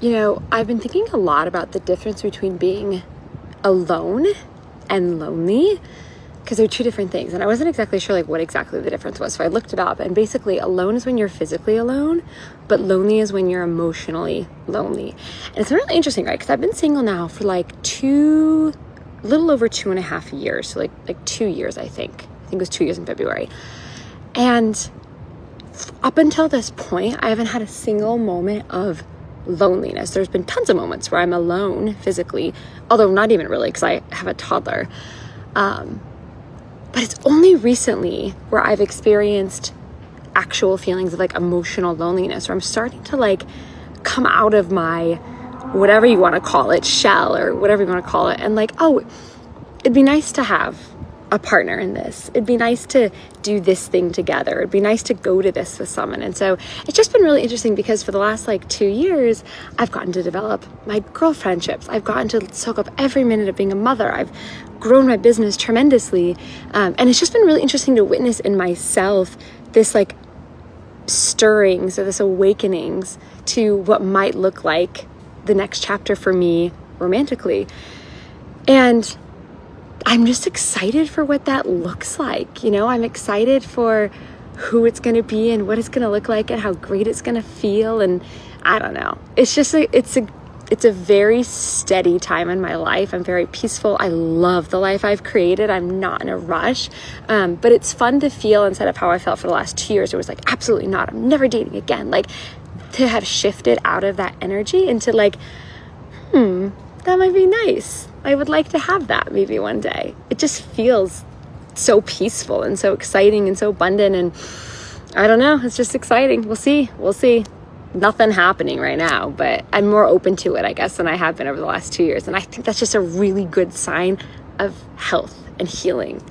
I've been thinking a lot about the difference between being alone and lonely, because they're two different things. And I wasn't exactly sure what exactly the difference was. So I looked it up, and basically alone is when you're physically alone, but lonely is when you're emotionally lonely. And it's really interesting, right? Because I've been single now for a little over 2.5 years. So like 2 years, I think. I think it was 2 years in February. And up until this point, I haven't had a single moment of loneliness. There's been tons of moments where I'm alone physically, although not even really, because I have a toddler. But it's only recently where I've experienced actual feelings of emotional loneliness, where I'm starting to come out of my, whatever you want to call it, shell or whatever you want to call it. And it'd be nice to have a partner in this. It'd be nice to do this thing together. It'd be nice to go to this with someone. And so it's just been really interesting, because for the last 2 years, I've gotten to develop my girl friendships. I've gotten to soak up every minute of being a mother. I've grown my business tremendously. And it's just been really interesting to witness in myself this stirrings or this awakenings to what might look like the next chapter for me romantically. And I'm just excited for what that looks like. I'm excited for who it's going to be and what it's going to look like and how great it's going to feel. And I don't know. It's just it's a very steady time in my life. I'm very peaceful. I love the life I've created. I'm not in a rush. But it's fun to feel, instead of how I felt for the last 2 years, it was absolutely not. I'm never dating again. To have shifted out of that energy into that might be nice. I would like to have that maybe one day. It just feels so peaceful and so exciting and so abundant. And I don't know, it's just exciting. We'll see. Nothing happening right now, but I'm more open to it, I guess, than I have been over the last 2 years. And I think that's just a really good sign of health and healing.